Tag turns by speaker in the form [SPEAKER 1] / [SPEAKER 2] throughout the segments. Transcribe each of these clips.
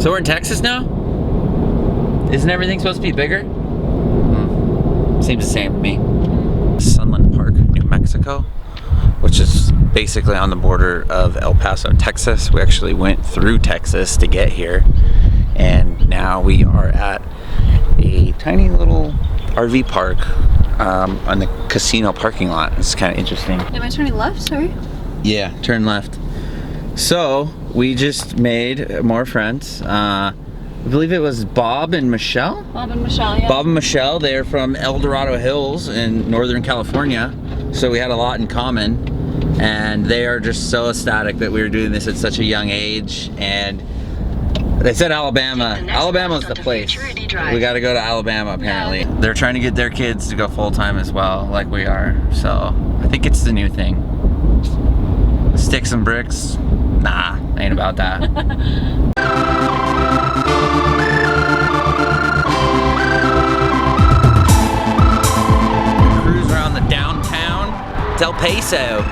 [SPEAKER 1] So we're in Texas now? Isn't everything supposed to be bigger? Seems the same to me. Sunland Park, New Mexico, which is basically on the border of El Paso, Texas. We actually went through Texas to get here, and now we are at a tiny little RV park on the casino parking lot. It's kind of interesting.
[SPEAKER 2] Am I turning left? Sorry.
[SPEAKER 1] Yeah, turn left. So we just made more friends. I believe it was Bob and Michelle.
[SPEAKER 2] Bob and Michelle, yeah.
[SPEAKER 1] Bob and Michelle, they're from El Dorado Hills in Northern California. So we had a lot in common. And they are just so ecstatic that we were doing this at such a young age. And they said Alabama. Alabama's the place. We got to go to Alabama, apparently. Yeah. They're trying to get their kids to go full-time as well, like we are. So I think it's the new thing. Sticks and bricks? Nah, ain't about that. Cruise around the downtown Del Paso.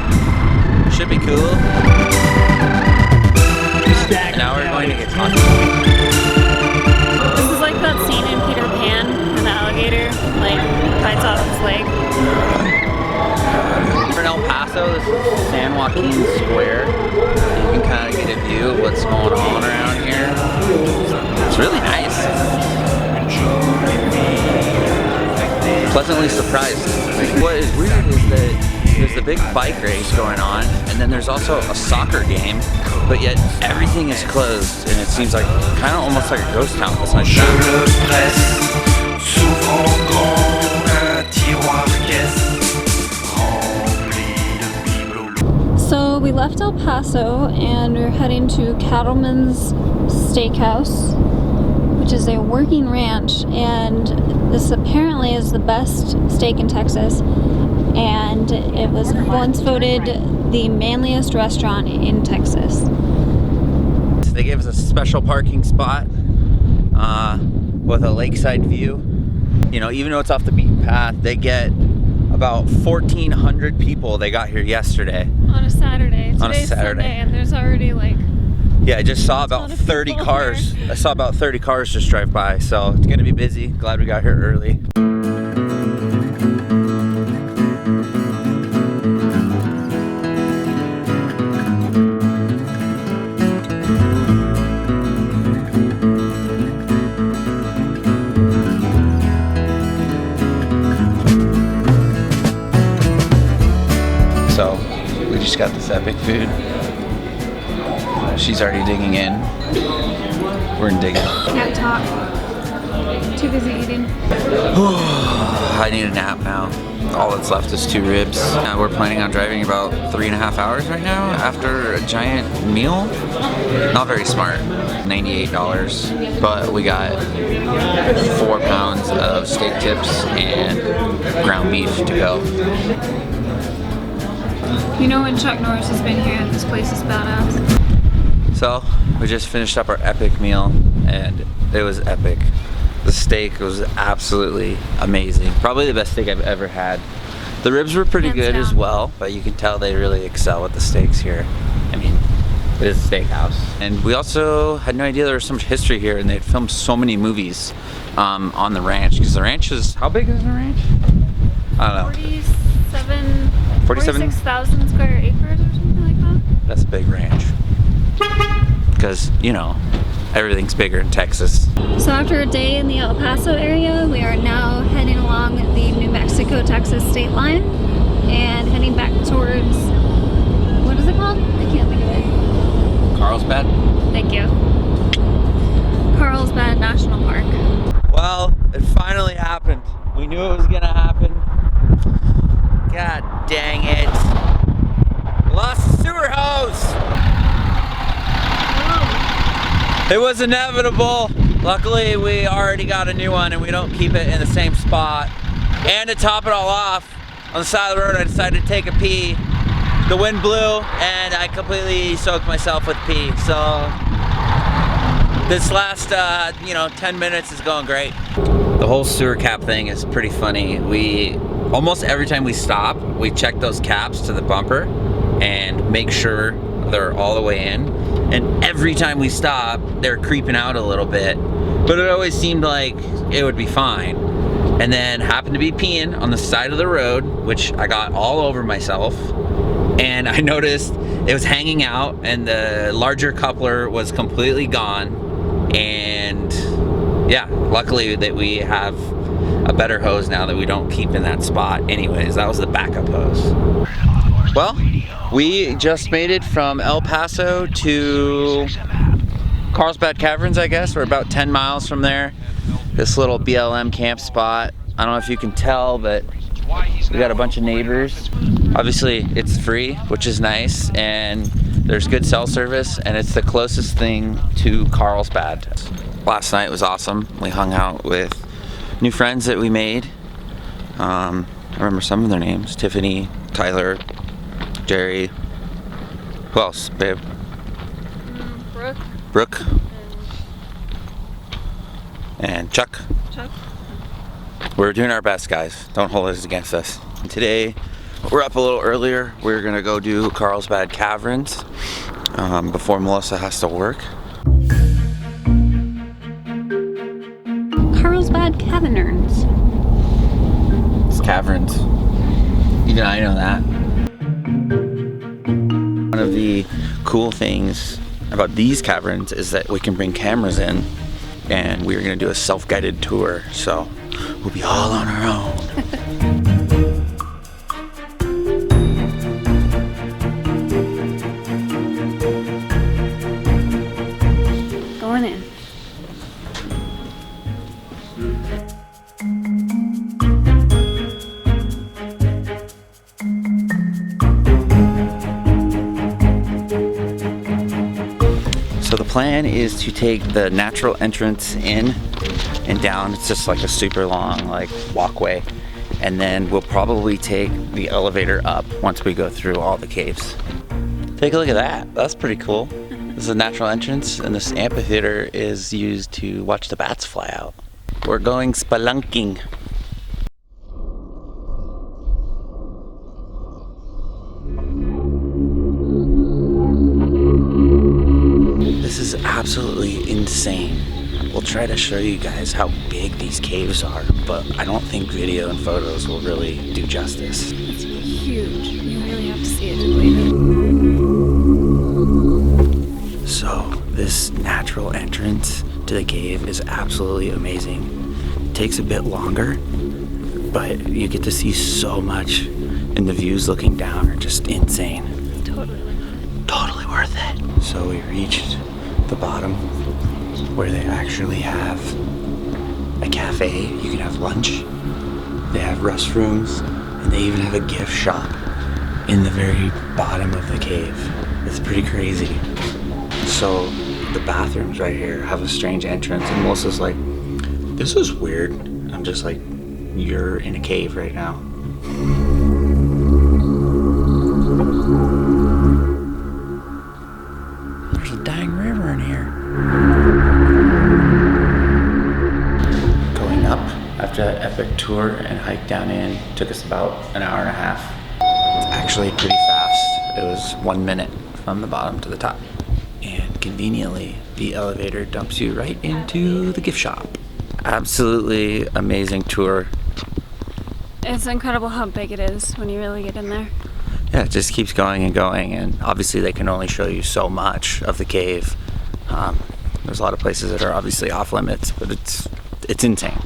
[SPEAKER 1] Should be cool. Now we're going to get coffee.
[SPEAKER 2] This is like that scene in Peter Pan when the alligator like bites off his leg.
[SPEAKER 1] We're in El Paso. This is San Joaquin Square. You can kind of get a view of what's going on around here. It's really nice. Pleasantly surprised. What is weird is that there's a big bike race going on, and then there's also a soccer game, but yet everything is closed, and it seems like kind of almost like a ghost town. It's like
[SPEAKER 2] So we left El Paso and we're heading to Cattleman's Steakhouse, which is a working ranch, and this apparently is the best steak in Texas, and it was once voted the manliest restaurant in Texas.
[SPEAKER 1] They gave us a special parking spot with a lakeside view. You know, even though it's off the beaten path, they get about 1,400 people. They got here yesterday.
[SPEAKER 2] On a Saturday.
[SPEAKER 1] On a Saturday.
[SPEAKER 2] Sunday, and there's already like...
[SPEAKER 1] Yeah, I just saw about 30 cars. I saw about 30 cars just drive by, so it's gonna be busy. Glad we got here early. So, we just got this epic food. She's already digging in. We're in digging.
[SPEAKER 2] Can't talk. Too busy eating.
[SPEAKER 1] I need a nap now. All that's left is 2 ribs. We're planning on driving about 3.5 hours right now after a giant meal. Not very smart. $98, but we got 4 pounds of steak tips and ground beef to go.
[SPEAKER 2] You know when Chuck Norris has been here, this place is badass.
[SPEAKER 1] So, we just finished up our epic meal, and it was epic. The steak was absolutely amazing. Probably the best steak I've ever had. The ribs were pretty good as well, but you can tell they really excel with the steaks here. I mean, it is a steakhouse. And we also had no idea there was so much history here, and they'd filmed so many movies on the ranch, because the ranch is, how big is the ranch? I don't know.
[SPEAKER 2] 46,000 square acres or something like that.
[SPEAKER 1] That's a big ranch. Because, you know, everything's bigger in Texas.
[SPEAKER 2] So after a day in the El Paso area, we are now heading along the New Mexico-Texas state line and heading back towards, what is it called? I can't think of it.
[SPEAKER 1] Carlsbad?
[SPEAKER 2] Thank you. Carlsbad National Park.
[SPEAKER 1] Well, it finally happened. We knew it was gonna happen. God dang it. Lost the sewer hose! It was inevitable. Luckily, we already got a new one and we don't keep it in the same spot. And to top it all off, on the side of the road, I decided to take a pee. The wind blew and I completely soaked myself with pee. So this last, 10 minutes is going great. The whole sewer cap thing is pretty funny. Almost every time we stop, we check those caps to the bumper and make sure they're all the way in. and every time we stopped, they're creeping out a little bit, but it always seemed like it would be fine. And then happened to be peeing on the side of the road, which I got all over myself, and I noticed it was hanging out, and the larger coupler was completely gone. And yeah, luckily that we have a better hose now that we don't keep in that spot. Anyways, that was the backup hose. Well, we just made it from El Paso to Carlsbad Caverns, I guess. We're about 10 miles from there. This little BLM camp spot. I don't know if you can tell, but we got a bunch of neighbors. Obviously, it's free, which is nice, and there's good cell service, and it's the closest thing to Carlsbad. Last night was awesome. We hung out with new friends that we made. I remember some of their names: Tiffany, Tyler, Jerry. Who else, babe? Brooke. And Chuck. We're doing our best, guys. Don't hold this against us. And today, we're up a little earlier. We're gonna go do Carlsbad Caverns before Melissa has to work.
[SPEAKER 2] Carlsbad Caverns.
[SPEAKER 1] It's caverns. Even I know that. One of the cool things about these caverns is that we can bring cameras in, and we're gonna do a self-guided tour, so we'll be all on our own.
[SPEAKER 2] Going in.
[SPEAKER 1] So the plan is to take the natural entrance in and down. It's just like a super long walkway, and then we'll probably take the elevator up once we go through all the caves. Take a look at that. That's pretty cool. This is a natural entrance, and this amphitheater is used to watch the bats fly out. We're going spelunking. This is absolutely insane. We'll try to show you guys how big these caves are, but I don't think video and photos will really do justice.
[SPEAKER 2] It's huge. You really have to see it to believe it.
[SPEAKER 1] So this natural entrance to the cave is absolutely amazing. It takes a bit longer, but you get to see so much, and the views looking down are just insane. Totally worth it. So we reached the bottom where they actually have a cafe. You can have lunch. They have restrooms, and they even have a gift shop in the very bottom of the cave. It's pretty crazy. So the bathrooms right here have a strange entrance, and Melissa's like, this is weird. I'm just like, you're in a cave right now. There's a dang river in here. Going up after that epic tour and hike down in took us about an hour and a half. It's actually pretty fast. It was 1 minute from the bottom to the top. And conveniently, the elevator dumps you right into the gift shop. Absolutely amazing tour.
[SPEAKER 2] It's incredible how big it is when you really get in there.
[SPEAKER 1] Yeah, it just keeps going, and obviously they can only show you so much of the cave. There's a lot of places that are obviously off limits, but it's insane.